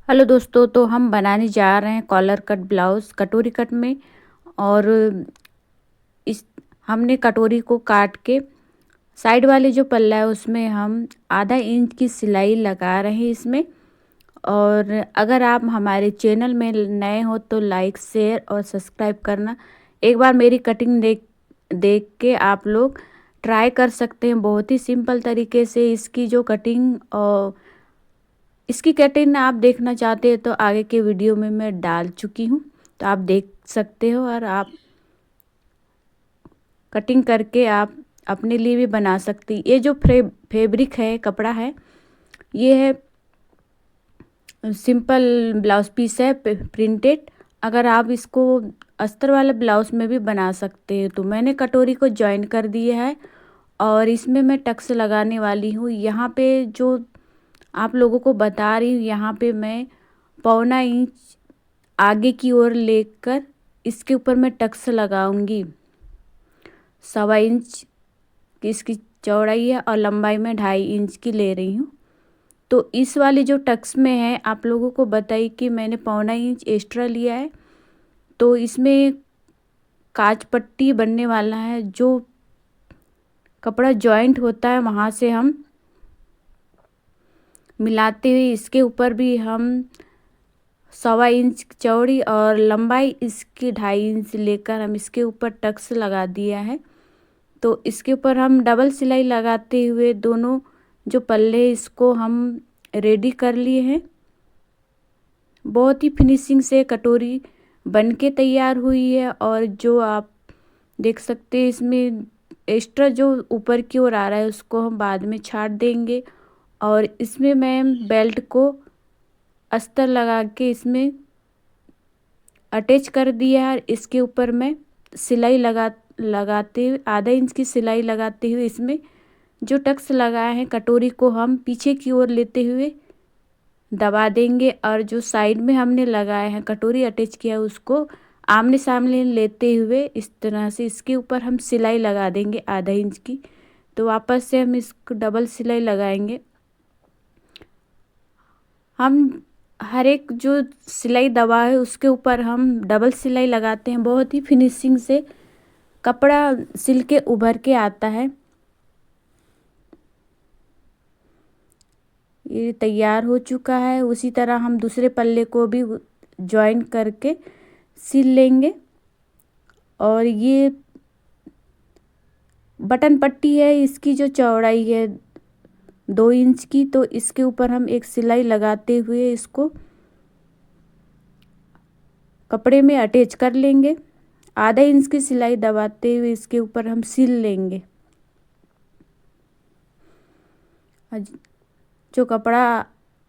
Hello दोस्तों, तो हम बनाने जा रहे हैं कॉलर कट ब्लाउज़ कटोरी कट में। और इस हमने कटोरी को काट के साइड वाले जो पल्ला है उसमें हम आधा इंच की सिलाई लगा रहे हैं इसमें। और अगर आप हमारे चैनल में नए हो तो लाइक शेयर और सब्सक्राइब करना। एक बार मेरी कटिंग देख देख के आप लोग ट्राई कर सकते हैं। बहुत ही सिंपल तरीके से इसकी कटिंग आप देखना चाहते हैं तो आगे के वीडियो में मैं डाल चुकी हूँ, तो आप देख सकते हो। और आप कटिंग करके आप अपने लिए भी बना सकती। ये जो फैब्रिक है, कपड़ा है, ये है सिंपल ब्लाउज पीस है प्रिंटेड। अगर आप इसको अस्तर वाले ब्लाउज में भी बना सकते हैं। तो मैंने कटोरी को जॉइन कर दिया है और इसमें मैं टक्स लगाने वाली हूँ। यहाँ पे जो आप लोगों को बता रही हूँ, यहाँ पे मैं 1.25 इंच आगे की ओर लेकर इसके ऊपर मैं टक्स लगाऊंगी। 1.25 इंच की इसकी चौड़ाई है और लंबाई में 2.5 इंच की ले रही हूँ। तो इस वाले जो टक्स में है, आप लोगों को बताइए कि मैंने 1.25 इंच एक्स्ट्रा लिया है। तो इसमें काज पट्टी बनने वाला है। जो कपड़ा जॉइंट होता है वहाँ से हम मिलाते हुए इसके ऊपर भी हम 1.25 इंच चौड़ी और लंबाई इसकी 2.5 इंच लेकर हम इसके ऊपर टक्स लगा दिया है। तो इसके ऊपर हम डबल सिलाई लगाते हुए दोनों जो पल्ले इसको हम रेडी कर लिए हैं। बहुत ही फिनिशिंग से कटोरी बन के तैयार हुई है। और जो आप देख सकते हैं, इसमें एक्स्ट्रा जो ऊपर की ओर आ रहा है उसको हम बाद में छाट देंगे। और इसमें मैं बेल्ट को अस्तर लगा के इसमें अटैच कर दिया है। इसके ऊपर मैं सिलाई लगाते हुए 1/2 इंच की सिलाई लगाते हुए इसमें जो टक्स लगाए हैं कटोरी को हम पीछे की ओर लेते हुए दबा देंगे। और जो साइड में हमने लगाए हैं कटोरी अटैच किया उसको आमने सामने लेते हुए इस तरह से इसके ऊपर हम सिलाई लगा देंगे 1/2 इंच की। तो वापस से हम इसको डबल सिलाई लगाएंगे। हम हर एक जो सिलाई दबा है उसके ऊपर हम डबल सिलाई लगाते हैं। बहुत ही फिनिशिंग से कपड़ा सिल के उभर के आता है। ये तैयार हो चुका है। उसी तरह हम दूसरे पल्ले को भी जॉइन करके सिल लेंगे। और ये बटन पट्टी है, इसकी जो चौड़ाई है 2 इंच की। तो इसके ऊपर हम एक सिलाई लगाते हुए इसको कपड़े में अटैच कर लेंगे। 1/2 इंच की सिलाई दबाते हुए इसके ऊपर हम सिल लेंगे। जो कपड़ा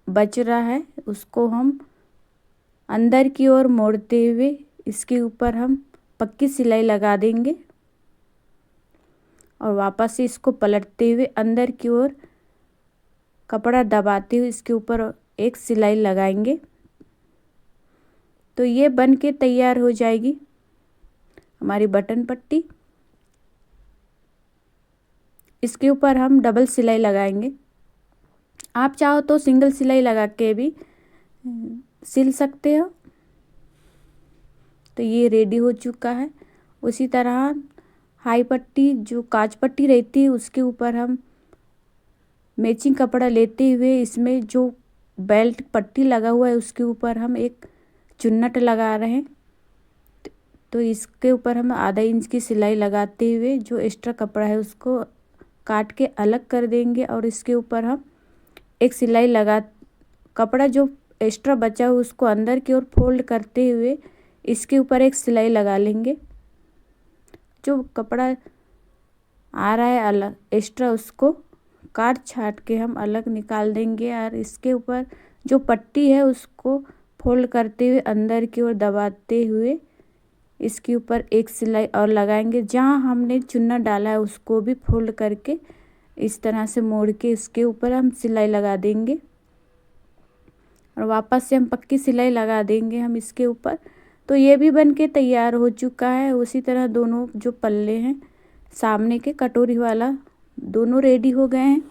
बच रहा है उसको हम अंदर की ओर मोड़ते हुए इसके ऊपर हम पक्की सिलाई लगा देंगे। और वापस से इसको पलटते हुए अंदर की ओर कपड़ा दबाते हुए इसके ऊपर एक सिलाई लगाएंगे। तो ये बन के तैयार हो जाएगी हमारी बटन पट्टी। इसके ऊपर हम डबल सिलाई लगाएंगे। आप चाहो तो सिंगल सिलाई लगा के भी सिल सकते हो। तो ये रेडी हो चुका है। उसी तरह हाई पट्टी जो काज पट्टी रहती है उसके ऊपर हम मैचिंग कपड़ा लेते हुए इसमें जो बेल्ट पट्टी लगा हुआ है उसके ऊपर हम एक चुन्नट लगा रहे हैं। तो इसके ऊपर हम 1/2 इंच की सिलाई लगाते हुए जो एक्स्ट्रा कपड़ा है उसको काट के अलग कर देंगे। और इसके ऊपर हम एक सिलाई लगा कपड़ा जो एक्स्ट्रा बचा हुआ उसको अंदर की ओर फोल्ड करते हुए इसके ऊपर एक सिलाई लगा लेंगे। जो कपड़ा आ रहा है अलग एक्स्ट्रा उसको काट छाट के हम अलग निकाल देंगे। और इसके ऊपर जो पट्टी है उसको फोल्ड करते हुए अंदर की ओर दबाते हुए इसके ऊपर एक सिलाई और लगाएंगे। जहाँ हमने चुन्ना डाला है उसको भी फोल्ड करके इस तरह से मोड़ के इसके ऊपर हम सिलाई लगा देंगे। और वापस से हम पक्की सिलाई लगा देंगे हम इसके ऊपर। तो ये भी बन के तैयार हो चुका है। उसी तरह दोनों जो पल्ले हैं सामने के कटोरी वाला दोनों रेडी हो गए हैं।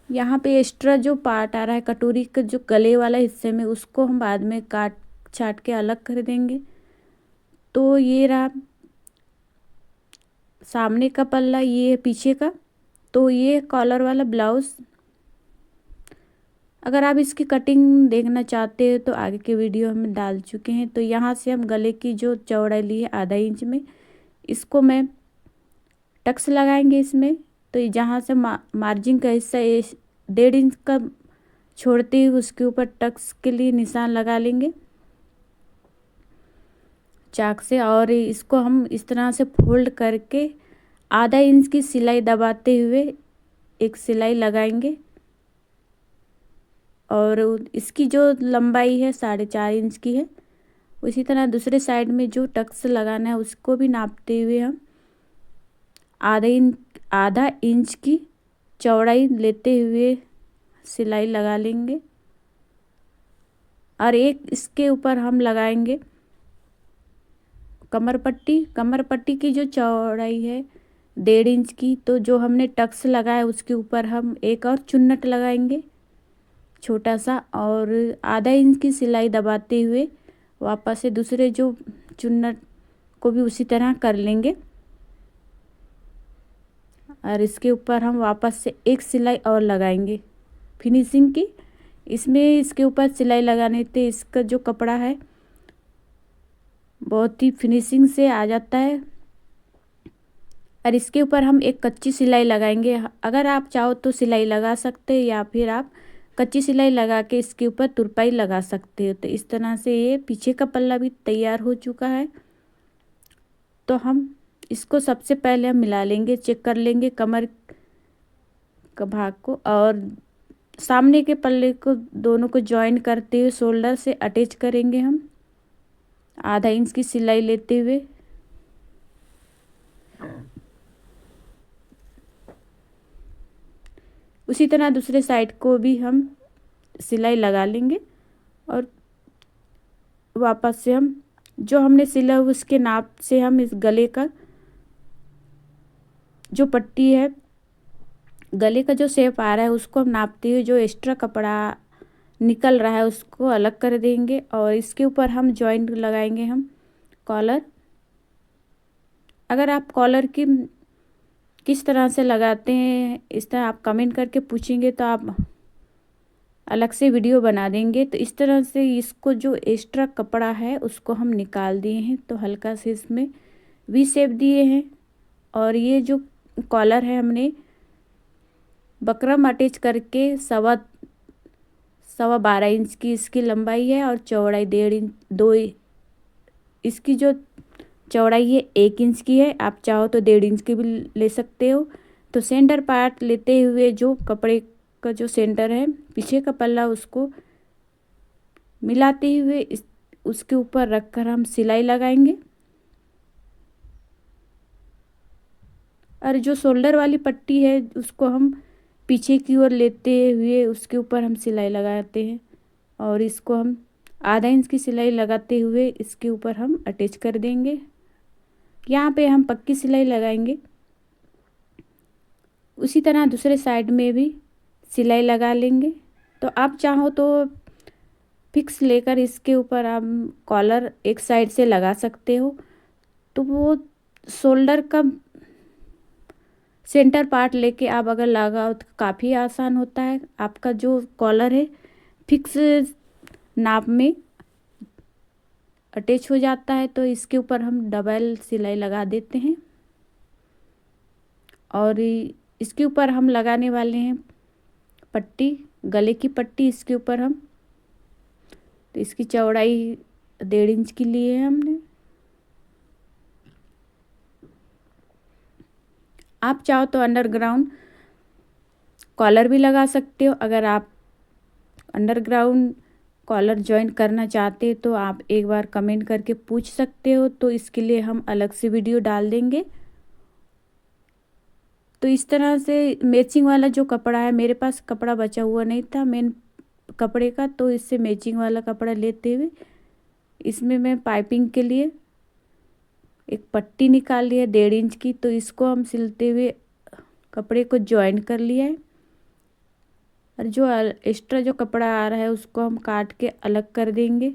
यहाँ पे एक्स्ट्रा जो पार्ट आ रहा है कटोरी का जो गले वाला हिस्से में, उसको हम बाद में काट छाट के अलग कर देंगे। तो ये रहा सामने का पल्ला, ये है पीछे का। तो ये कॉलर वाला ब्लाउज़। अगर आप इसकी कटिंग देखना चाहते हो तो आगे के वीडियो हम डाल चुके हैं। तो यहाँ से हम गले की जो चौड़ाई ली है आधा इंच में, इसको मैं टक्स लगाएंगे इसमें। तो ये जहाँ से मार्जिन का हिस्सा 1.5 इंच का छोड़ते हुए उसके ऊपर टक्स के लिए निशान लगा लेंगे चाक से। और इसको हम इस तरह से फोल्ड करके आधा इंच की सिलाई दबाते हुए एक सिलाई लगाएंगे। और इसकी जो लंबाई है 4.5 इंच की है। उसी तरह दूसरे साइड में जो टक्स लगाना है उसको भी नापते हुए हम आधा इंच की चौड़ाई लेते हुए सिलाई लगा लेंगे। और एक इसके ऊपर हम लगाएंगे कमर पट्टी। कमर पट्टी की जो चौड़ाई है 1.5 इंच की। तो जो हमने टक्स लगाया उसके ऊपर हम एक और चुन्नट लगाएंगे छोटा सा, और आधा इंच की सिलाई दबाते हुए वापस से दूसरे जो चुन्नट को भी उसी तरह कर लेंगे। और इसके ऊपर हम वापस से एक सिलाई और लगाएंगे फिनिशिंग की। इसमें इसके ऊपर सिलाई लगाने से इसका जो कपड़ा है बहुत ही फिनिशिंग से आ जाता है। और इसके ऊपर हम एक कच्ची सिलाई लगाएंगे। अगर आप चाहो तो सिलाई लगा सकते हैं, या फिर आप कच्ची सिलाई लगा के इसके ऊपर तुरपाई लगा सकते हो। तो इस तरह से ये पीछे का पल्ला भी तैयार हो चुका है। तो हम इसको सबसे पहले हम मिला लेंगे, चेक कर लेंगे कमर का भाग को, और सामने के पल्ले को दोनों को जॉइन करते हुए शोल्डर से अटैच करेंगे हम आधा इंच की सिलाई लेते हुए। उसी तरह दूसरे साइड को भी हम सिलाई लगा लेंगे। और वापस से हम जो हमने सिला उसके नाप से हम इस गले का जो पट्टी है, गले का जो शेप आ रहा है उसको हम नापते हुए जो एक्स्ट्रा कपड़ा निकल रहा है उसको अलग कर देंगे। और इसके ऊपर हम जॉइंट लगाएंगे हम कॉलर। अगर आप कॉलर की किस तरह से लगाते हैं इस तरह आप कमेंट करके पूछेंगे तो आप अलग से वीडियो बना देंगे। तो इस तरह से इसको जो एक्स्ट्रा कपड़ा है उसको हम निकाल दिए हैं। तो हल्का से इसमें वी शेप दिए हैं। और ये जो कॉलर है हमने बकरम अटैच करके 12.25 इंच की इसकी लंबाई है, और चौड़ाई 1.5 इंच 2 इसकी जो चौड़ाई है 1 इंच की है। आप चाहो तो 1.5 इंच की भी ले सकते हो। तो सेंटर पार्ट लेते हुए जो कपड़े का जो सेंटर है पीछे का पल्ला उसको मिलाते हुए उसके ऊपर रखकर हम सिलाई लगाएंगे। और जो शोल्डर वाली पट्टी है उसको हम पीछे की ओर लेते हुए उसके ऊपर हम सिलाई लगाते हैं। और इसको हम आधा इंच की सिलाई लगाते हुए इसके ऊपर हम अटैच कर देंगे। यहाँ पे हम पक्की सिलाई लगाएंगे। उसी तरह दूसरे साइड में भी सिलाई लगा लेंगे। तो आप चाहो तो फिक्स लेकर इसके ऊपर आप कॉलर एक साइड से लगा सकते हो। तो वो शोल्डर का सेंटर पार्ट लेके आप अगर लगाओ तो काफ़ी आसान होता है। आपका जो कॉलर है फिक्स नाप में अटैच हो जाता है। तो इसके ऊपर हम डबल सिलाई लगा देते हैं। और इसके ऊपर हम लगाने वाले हैं पट्टी, गले की पट्टी। इसके ऊपर हम तो इसकी चौड़ाई 1.5 इंच की ली है हमने। आप चाहो तो अंडरग्राउंड कॉलर भी लगा सकते हो। अगर आप अंडरग्राउंड कॉलर ज्वाइन करना चाहते हो तो आप एक बार कमेंट करके पूछ सकते हो। तो इसके लिए हम अलग से वीडियो डाल देंगे। तो इस तरह से मैचिंग वाला जो कपड़ा है, मेरे पास कपड़ा बचा हुआ नहीं था मेन कपड़े का, तो इससे मैचिंग वाला कपड़ा लेते हुए इसमें मैं पाइपिंग के लिए एक पट्टी निकाल ली है 1.5 इंच की। तो इसको हम सिलते हुए कपड़े को ज्वाइन कर लिया है। और जो एक्स्ट्रा जो कपड़ा आ रहा है उसको हम काट के अलग कर देंगे।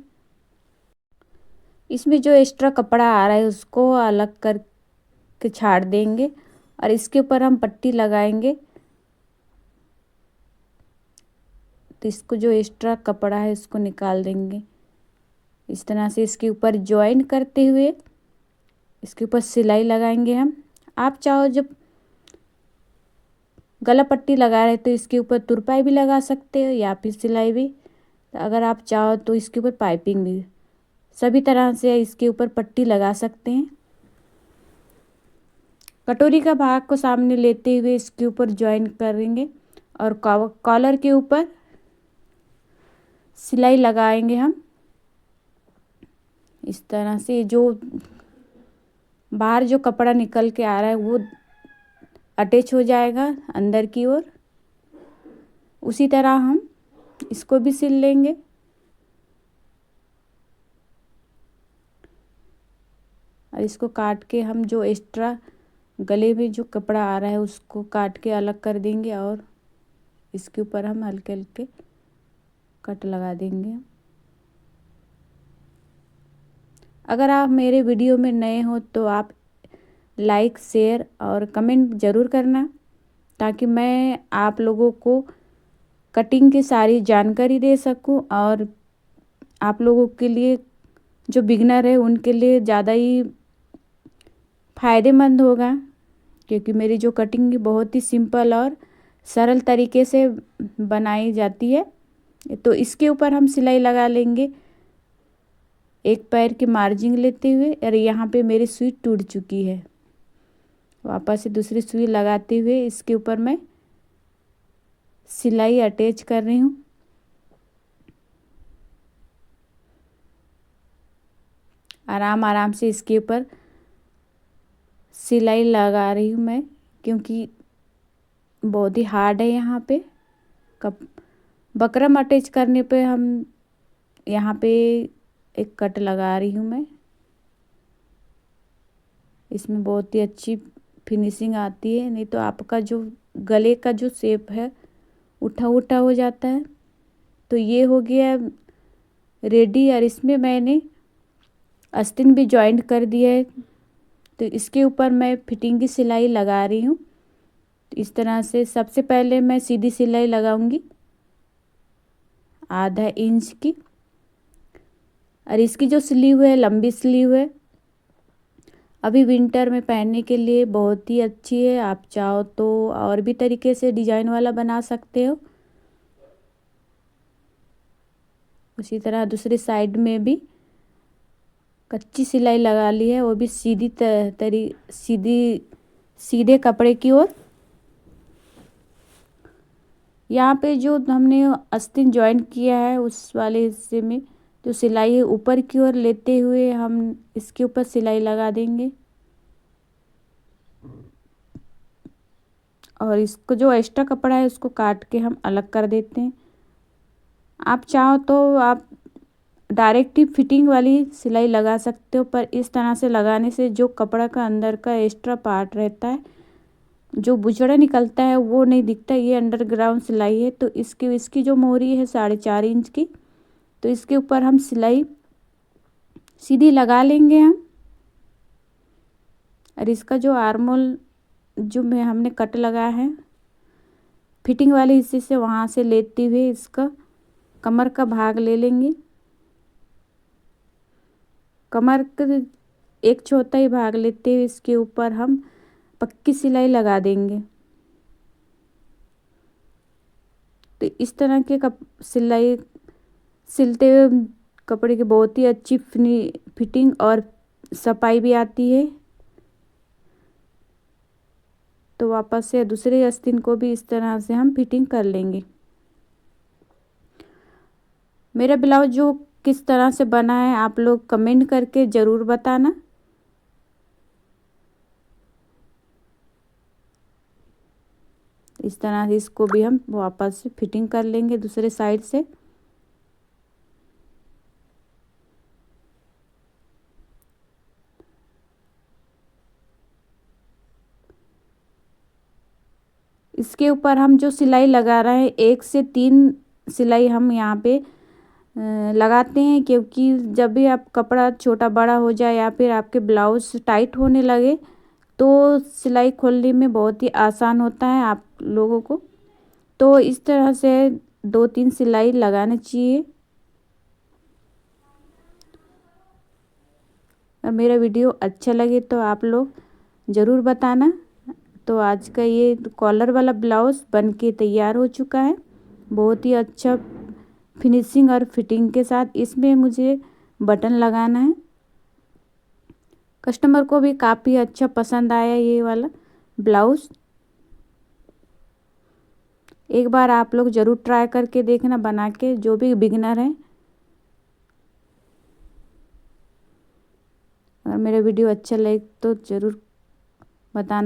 इसमें जो एक्स्ट्रा कपड़ा आ रहा है उसको अलग करके छाड़ देंगे और इसके ऊपर हम पट्टी लगाएंगे। तो इसको जो एक्स्ट्रा कपड़ा है उसको निकाल देंगे। इस तरह से इसके ऊपर ज्वाइन करते हुए इसके ऊपर सिलाई लगाएंगे हम। आप चाहो जब गला पट्टी लगा रहे तो इसके ऊपर तुरपाई भी लगा सकते हो या फिर सिलाई भी। तो अगर आप चाहो तो इसके ऊपर पाइपिंग भी, सभी तरह से इसके ऊपर पट्टी लगा सकते हैं। कटोरी का भाग को सामने लेते हुए इसके ऊपर ज्वाइन करेंगे और कॉलर के ऊपर सिलाई लगाएंगे हम। इस तरह से जो बाहर जो कपड़ा निकल के आ रहा है वो अटैच हो जाएगा अंदर की ओर। उसी तरह हम इसको भी सिल लेंगे। और इसको काट के हम जो एक्स्ट्रा गले में जो कपड़ा आ रहा है उसको काट के अलग कर देंगे और इसके ऊपर हम हल्के हल्के कट लगा देंगे। अगर आप मेरे वीडियो में नए हो तो आप लाइक शेयर और कमेंट ज़रूर करना, ताकि मैं आप लोगों को कटिंग की सारी जानकारी दे सकूं और आप लोगों के लिए जो बिगनर है उनके लिए ज़्यादा ही फ़ायदेमंद होगा, क्योंकि मेरी जो कटिंग बहुत ही सिंपल और सरल तरीके से बनाई जाती है। तो इसके ऊपर हम सिलाई लगा लेंगे एक पैर की मार्जिन लेते हुए। और यहाँ पे मेरी सुई टूट चुकी है, वापस से दूसरी सुई लगाते हुए इसके ऊपर मैं सिलाई अटैच कर रही हूँ। आराम आराम से इसके ऊपर सिलाई लगा रही हूँ मैं, क्योंकि बहुत ही हार्ड है यहाँ पे। कप बकरम अटैच करने पे हम यहाँ पे एक कट लगा रही हूँ मैं। इसमें बहुत ही अच्छी फिनिशिंग आती है, नहीं तो आपका जो गले का जो शेप है उठा उठा हो जाता है। तो ये हो गया रेडी। और इसमें मैंने आस्तीन भी जॉइंट कर दिया है। तो इसके ऊपर मैं फिटिंग की सिलाई लगा रही हूँ। तो इस तरह से सबसे पहले मैं सीधी सिलाई लगाऊंगी आधा इंच की। और इसकी जो स्लीव है लंबी स्लीव है, अभी विंटर में पहनने के लिए बहुत ही अच्छी है। आप चाहो तो और भी तरीके से डिजाइन वाला बना सकते हो। उसी तरह दूसरी साइड में भी कच्ची सिलाई लगा ली है, वो भी सीधे कपड़े की ओर। यहाँ पे जो हमने आस्तीन जॉइन किया है उस वाले हिस्से में जो सिलाई है ऊपर की ओर लेते हुए हम इसके ऊपर सिलाई लगा देंगे। और इसको जो एक्स्ट्रा कपड़ा है उसको काट के हम अलग कर देते हैं। आप चाहो तो आप डायरेक्ट ही फिटिंग वाली सिलाई लगा सकते हो, पर इस तरह से लगाने से जो कपड़ा का अंदर का एक्स्ट्रा पार्ट रहता है, जो बुचड़ा निकलता है, वो नहीं दिखता। ये अंडरग्राउंड सिलाई है। तो इसकी जो मोहरी है 4.5 इंच की, तो इसके ऊपर हम सिलाई सीधी लगा लेंगे हम। और इसका जो आर्मोल जो में हमने कट लगाया है फिटिंग वाले हिस्से से, वहाँ से लेते हुए इसका कमर का भाग ले लेंगे। कमर का 1/4 भाग लेते हुए इसके ऊपर हम पक्की सिलाई लगा देंगे। तो इस तरह के सिलाई सिलते हुए कपड़े की बहुत ही अच्छी फिटिंग और सफाई भी आती है। तो वापस से दूसरे आस्तीन को भी इस तरह से हम फिटिंग कर लेंगे। मेरा ब्लाउज जो किस तरह से बना है आप लोग कमेंट करके ज़रूर बताना। इस तरह से इसको भी हम वापस से फिटिंग कर लेंगे दूसरे साइड से। इसके ऊपर हम जो सिलाई लगा रहे हैं 1 से 3 सिलाई हम यहाँ पे लगाते हैं, क्योंकि जब भी आप कपड़ा छोटा बड़ा हो जाए या फिर आपके ब्लाउज टाइट होने लगे तो सिलाई खोलने में बहुत ही आसान होता है आप लोगों को। तो इस तरह से 2-3 सिलाई लगानी चाहिए। और मेरा वीडियो अच्छा लगे तो आप लोग ज़रूर बताना। तो आज का ये कॉलर वाला ब्लाउज़ बन के तैयार हो चुका है, बहुत ही अच्छा फिनिशिंग और फिटिंग के साथ। इसमें मुझे बटन लगाना है। कस्टमर को भी काफ़ी अच्छा पसंद आया ये वाला ब्लाउज़। एक बार आप लोग ज़रूर ट्राई करके देखना बना के, जो भी बिगिनर हैं। और मेरा वीडियो अच्छा लगे तो ज़रूर बताना।